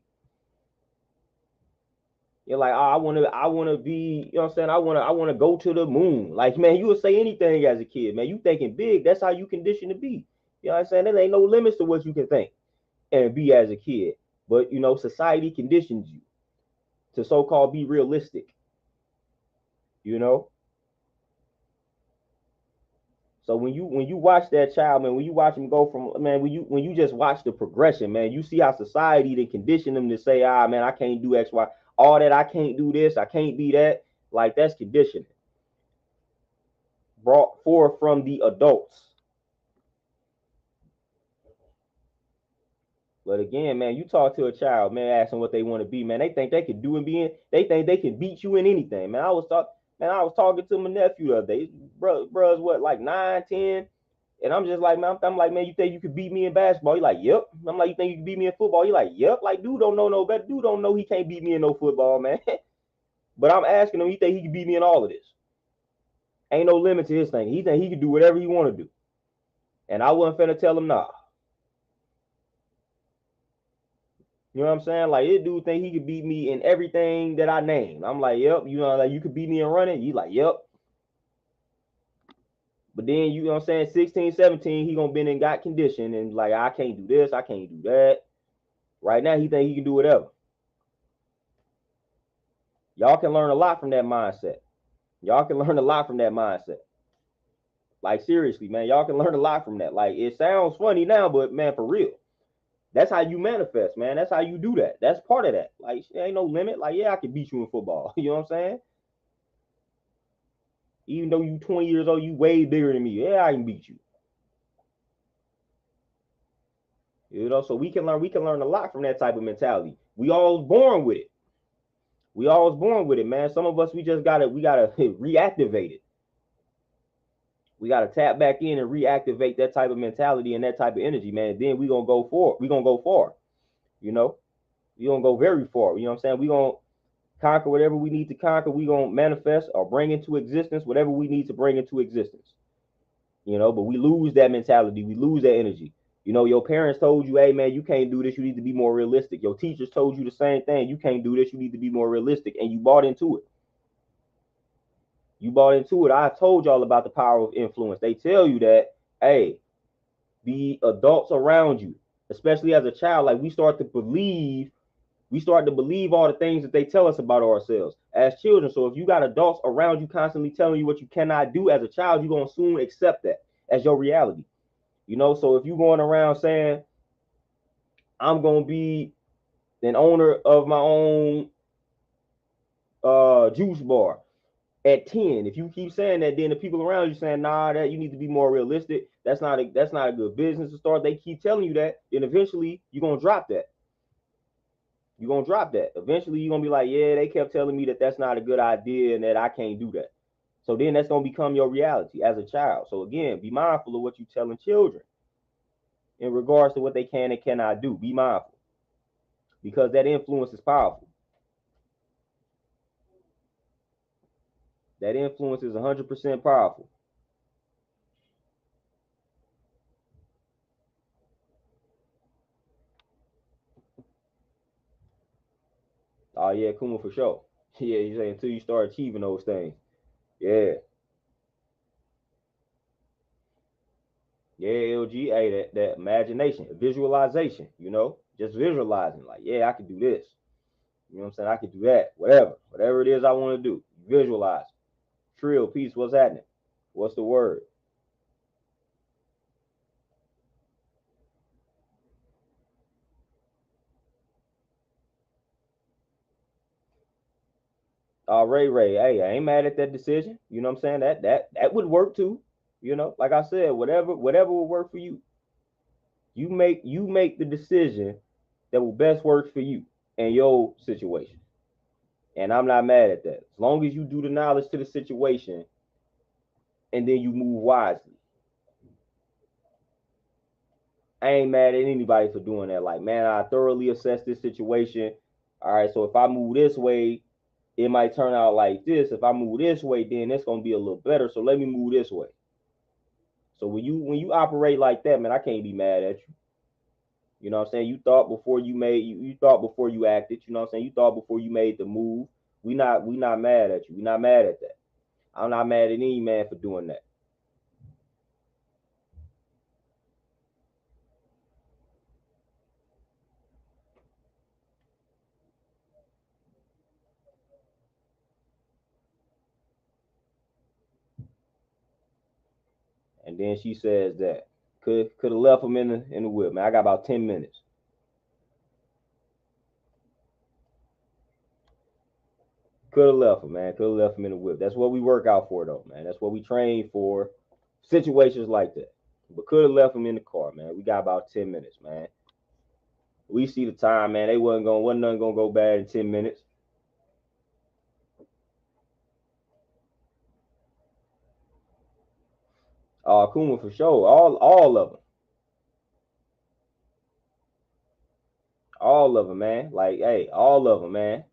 You're like, oh, I want to be, you know what I'm saying? I want to go to the moon. Like, man, you would say anything as a kid, man. You thinking big. That's how you condition to be. You know what I'm saying? There ain't no limits to what you can think and be as a kid. But, you know, society conditions you to so-called be realistic, you know? So when you watch that child, man, when you watch him go from, man, when you just watch the progression, man, you see how society they condition them to say, ah, man, I can't do X, Y, all that, I can't do this, I can't be that. Like, that's conditioning brought forth from the adults. But again, man, you talk to a child, man, ask them what they want to be, man. They think they can do and be in, they think they can beat you in anything. Man, I was talking to my nephew the other day. Bro's what, like 9, 10? And I'm just like, man, I'm like, man, you think you could beat me in basketball? He like, yep. I'm like, you think you can beat me in football? He like, yep. Like, dude don't know no better. Dude don't know he can't beat me in no football, man. But I'm asking him, he think he can beat me in all of this. Ain't no limit to his thing. He think he can do whatever he want to do. And I wasn't finna tell him nah. You know what I'm saying? Like, this dude think he could beat me in everything that I named. I'm like, yep. You know, like, you could beat me in running. You like, yep. But then, you know what I'm saying, 16, 17, he gonna been and got conditioned and like, I can't do this, I can't do that. Right now, he think he can do whatever. Y'all can learn a lot from that mindset. Y'all can learn a lot from that mindset. Like, seriously, man, y'all can learn a lot from that. Like, it sounds funny now, but man, for real, that's how you manifest, man. That's how you do that. That's part of that. Like, ain't no limit. Like, yeah, I can beat you in football. You know what I'm saying? Even though you 20 years old, you way bigger than me. Yeah, I can beat you. You know, so we can learn a lot from that type of mentality. We all was born with it. We all was born with it, man. Some of us, we gotta reactivate it. We gotta tap back in and reactivate that type of mentality and that type of energy, man. And then we gonna go forward. We gonna go far. You know, we gonna go very far. You know what I'm saying? We gonna conquer whatever we need to conquer. We gonna manifest or bring into existence whatever we need to bring into existence. You know, but we lose that mentality. We lose that energy. You know, your parents told you, hey, man, you can't do this. You need to be more realistic. Your teachers told you the same thing. You can't do this. You need to be more realistic. And you bought into it. You bought into it. I told y'all about the power of influence. They tell you that, hey, the adults around you, especially as a child, like we start to believe all the things that they tell us about ourselves as children. So if you got adults around you constantly telling you what you cannot do as a child, you're going to soon accept that as your reality. You know, so if you're going around saying, I'm going to be an owner of my own juice bar at 10, if you keep saying that, then the people around you saying, nah, that you need to be more realistic. That's not a good business to start. They keep telling you that, then eventually you're going to drop that. You're going to drop that. Eventually you're going to be like, yeah, they kept telling me that that's not a good idea and that I can't do that. So then that's going to become your reality as a child. So again, be mindful of what you're telling children in regards to what they can and cannot do. Be mindful, because that influence is powerful. That influence is 100% powerful. Oh yeah, Kuma, for sure. Yeah, you say until you start achieving those things. Yeah. Yeah, LG, hey, that imagination, visualization, you know, just visualizing, like, yeah, I can do this. You know what I'm saying? I can do that, whatever it is I want to do. Visualize. Trill, peace, what's happening? What's the word? Ray, hey, I ain't mad at that decision. You know what I'm saying? That would work too. You know, like I said, whatever will work for you. You make the decision that will best work for you and your situation. And I'm not mad at that. As long as you do the knowledge to the situation and then you move wisely. I ain't mad at anybody for doing that. Like, man, I thoroughly assessed this situation. All right, so if I move this way, it might turn out like this. If I move this way, then it's gonna be a little better. So let me move this way. So when you operate like that, man, I can't be mad at you. You know what I'm saying? You thought before you made you thought before you acted. You know what I'm saying? You thought before you made the move. We not mad at you. We not mad at that. I'm not mad at any man for doing that. And then she says that could have left him in the whip, man. I got about 10 minutes. Could have left him, man. Could have left him in the whip. That's what we work out for, though, man. That's what we train for. Situations like that. But could have left him in the car, man. We got about 10 minutes, man. We see the time, man. They wasn't nothing gonna go bad in 10 minutes. Kuma for sure. All of them. All of them, man. Like, hey, all of them, man.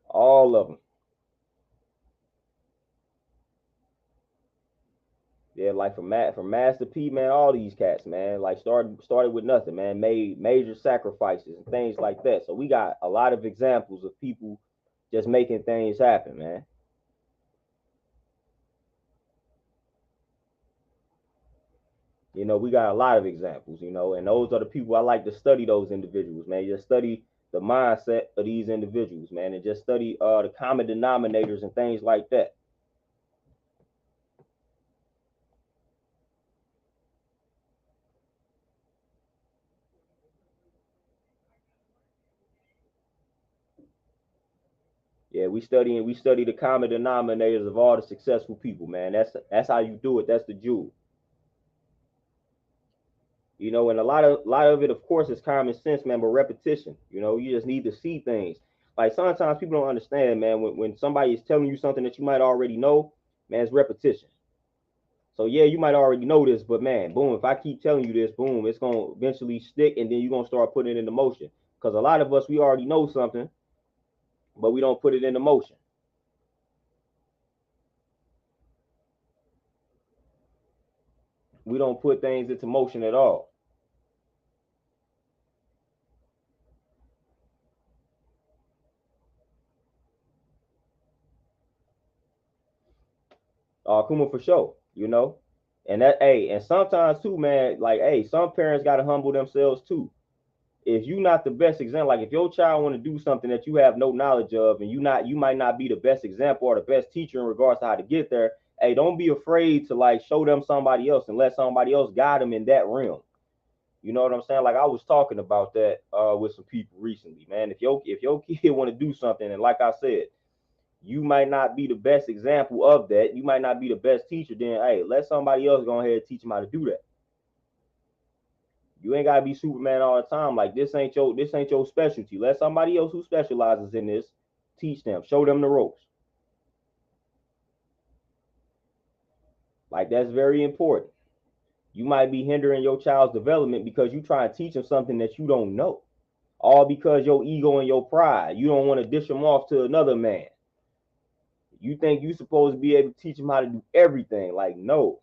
All of them. Yeah, like from Master P, man, all these cats, man, like started with nothing, man, made major sacrifices and things like that. So we got a lot of examples of people just making things happen, man. We got a lot of examples, and those are the people I like to study those individuals, man. Just study the mindset of these individuals, man, and just study the common denominators and things like that. Yeah, we study the common denominators of all the successful people, man. That's how you do it. That's the jewel. And a lot of it, of course, is common sense, man, but repetition. You just need to see things. Like sometimes people don't understand, man, when somebody is telling you something that you might already know, man, it's repetition. So yeah, you might already know this, but man, boom, if I keep telling you this, boom, it's gonna eventually stick, and then you're gonna start putting it into motion. Because a lot of us, we already know something, but we don't put it into motion. We don't put things into motion at all. Kuma for sure, and that, hey, and sometimes too, man, like, hey, some parents gotta humble themselves too. If you not the best example, like if your child want to do something that you have no knowledge of, and you might not be the best example or the best teacher in regards to how to get there, hey, don't be afraid to like show them somebody else and let somebody else guide them in that realm. You know what I'm saying? Like I was talking about that with some people recently, man. If your kid want to do something, and like I said, you might not be the best example of that, you might not be the best teacher, then hey, let somebody else go ahead and teach them how to do that. You ain't gotta be Superman all the time. Like this ain't your specialty. Let somebody else who specializes in this teach them, show them the ropes. Like that's very important. You might be hindering your child's development because you try to teach them something that you don't know. All because your ego and your pride. You don't want to dish them off to another man. You think you supposed to be able to teach them how to do everything. Like, no.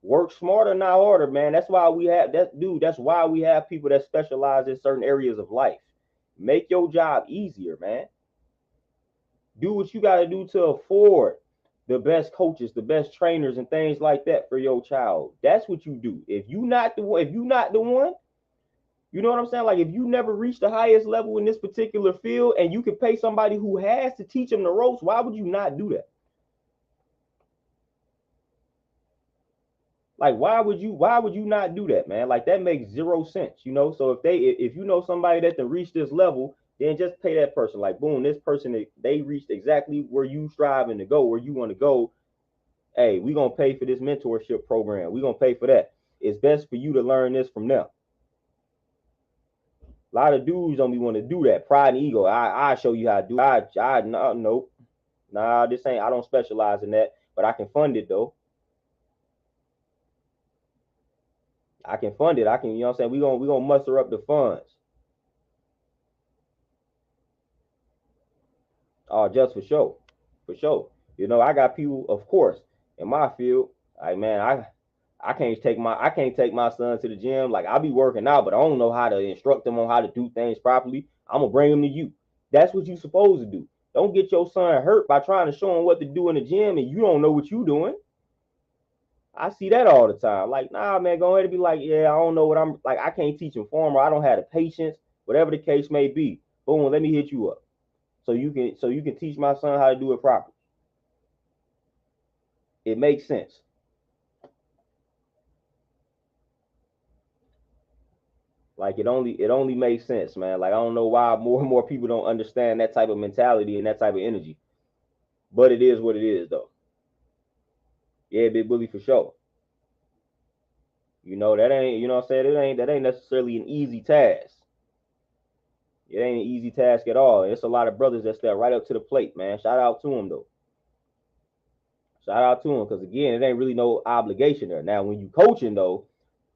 Work smarter, not harder, man. That's why we have that, dude. That's why we have people that specialize in certain areas of life. Make your job easier, man. Do what you got to do to afford the best coaches, the best trainers, and things like that for your child. That's what you do. If you not the one, you know what I'm saying? Like if you never reach the highest level in this particular field, and you can pay somebody who has to teach them the ropes, why would you not do that? Like why would you not do that, man? Like that makes zero sense. So if you know somebody that can reach this level, then just pay that person. Like boom, this person, they reached exactly where you striving to go, where you want to go. Hey, we gonna pay for this mentorship program. We gonna pay for that. It's best for you to learn this from them. A lot of dudes don't be want to do that. Pride and ego. I show you how to do it. No, nope. Nah, this ain't. I don't specialize in that, but I can fund it though. I can fund it. I can, you know what I'm saying? We gonna muster up the funds. Oh, just for sure. For sure. You know, I got people, of course, in my field. Like, man, I can't take my son to the gym. Like, I'll be working out, but I don't know how to instruct them on how to do things properly. I'm gonna bring them to you. That's what you're supposed to do. Don't get your son hurt by trying to show him what to do in the gym and you don't know what you're doing. I see that all the time. Like, nah, man, go ahead and be like, yeah, I don't know what I'm like. I can't teach him form, or I don't have the patience, whatever the case may be. Boom, let me hit you up so you can teach my son how to do it properly. It makes sense. Like it only makes sense, man. Like I don't know why more and more people don't understand that type of mentality and that type of energy. But it is what it is though. Yeah, big bully for sure. You know, that ain't, you know what I'm saying? That ain't necessarily an easy task. It ain't an easy task at all. It's a lot of brothers that step right up to the plate, man. Shout out to them though. Shout out to them, because again, it ain't really no obligation there. Now, when you coaching though,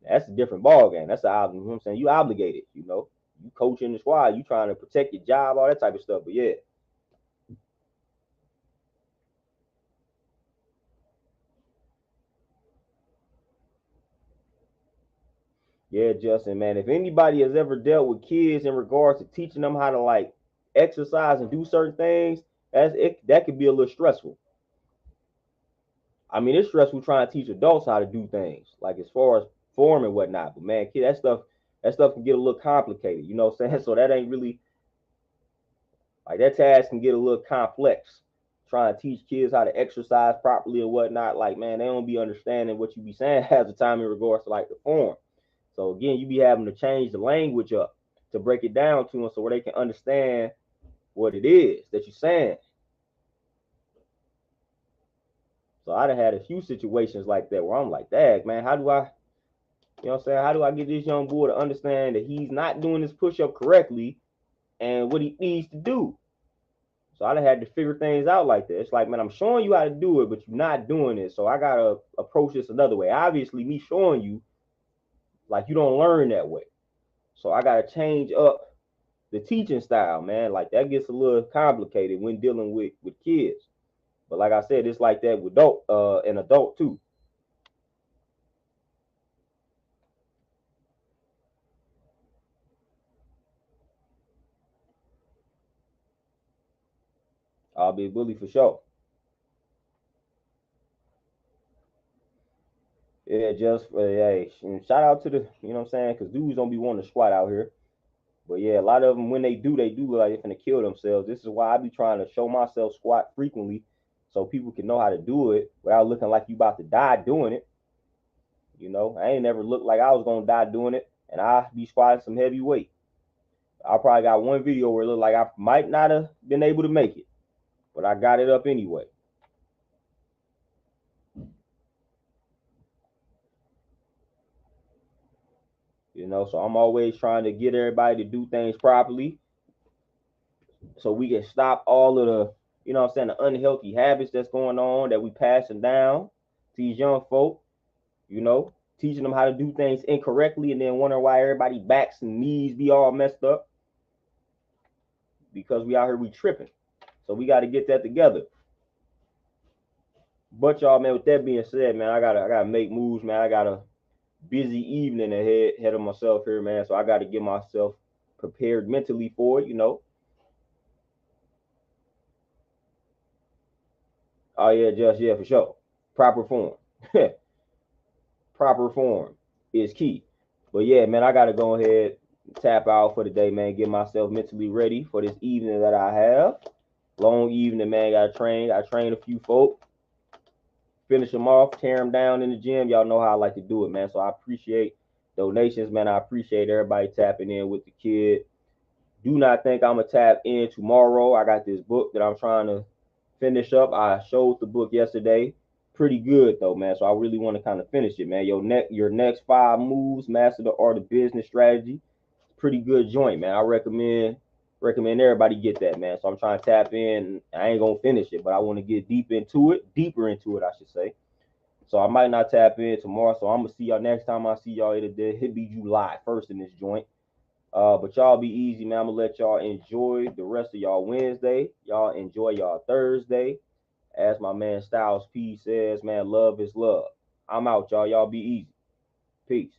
that's a different ball game. That's the, you know what I'm saying? You obligated, you know. You coaching the squad, you trying to protect your job, all that type of stuff. But yeah. Yeah, Justin, man. If anybody has ever dealt with kids in regards to teaching them how to like exercise and do certain things, that could be a little stressful. I mean, it's stressful trying to teach adults how to do things, like as far as form and whatnot. But man, kid, that stuff can get a little complicated. You know what I'm saying? So that ain't really like that task can get a little complex. Trying to teach kids how to exercise properly or whatnot, like man, they don't be understanding what you be saying half the time in regards to like the form. So again, you be having to change the language up to break it down to them so where they can understand what it is that you're saying. So I done had a few situations like that where I'm like, dang, man, how do I, you know what I'm saying? How do I get this young boy to understand that he's not doing this push-up correctly and what he needs to do? So I done had to figure things out like that. It's like, man, I'm showing you how to do it, but you're not doing it. So I gotta approach this another way. Obviously, me showing you, like, you don't learn that way. So I gotta change up the teaching style, man. Like that gets a little complicated when dealing with kids. But like I said, it's like that with an adult too. I'll be a bully for sure. Yeah, just hey, shout out to the, you know what I'm saying, because dudes don't be wanting to squat out here. But yeah, a lot of them when they do look like they're gonna kill themselves. This is why I be trying to show myself squat frequently, so people can know how to do it without looking like you about to die doing it. You know, I ain't never looked like I was gonna die doing it, and I be squatting some heavy weight. I probably got one video where it looked like I might not have been able to make it, but I got it up anyway. You know, so I'm always trying to get everybody to do things properly so we can stop all of the, you know what I'm saying, the unhealthy habits that's going on that we passing down to these young folk, you know, teaching them how to do things incorrectly and then wondering why everybody backs and knees be all messed up because we out here we tripping. So we got to get that together. But y'all, man, with that being said, man, I gotta make moves, man. I got a busy evening ahead of myself here, man. So I got to get myself prepared mentally for it, you know. Oh yeah, just yeah, for sure. Proper form. Proper form is key. But yeah, man, I gotta go ahead, tap out for the day, man. Get myself mentally ready for this evening that I have. Long evening, man. Gotta train. I train a few folk, finish them off, tear them down in the gym. Y'all know how I like to do it, man. So I appreciate donations, man. I appreciate everybody tapping in with the kid. Do not think I'm gonna tap in tomorrow. I got this book that I'm trying to finish up. I showed the book yesterday. Pretty good though, man. So I really want to kind of finish it, man. Your next 5 moves, master the art of business strategy. Pretty good joint, man. I recommend everybody get that, man. So I'm trying to tap in. I ain't gonna finish it, but I want to get deeper into it, I should say. So I might not tap in tomorrow. So I'm gonna see y'all next time I see y'all. It'll be July 1st in this joint. But y'all be easy, man. I'm gonna let y'all enjoy the rest of y'all Wednesday. Y'all enjoy y'all Thursday. As my man Styles P says, man, love is love. I'm out, y'all. Y'all be easy. Peace.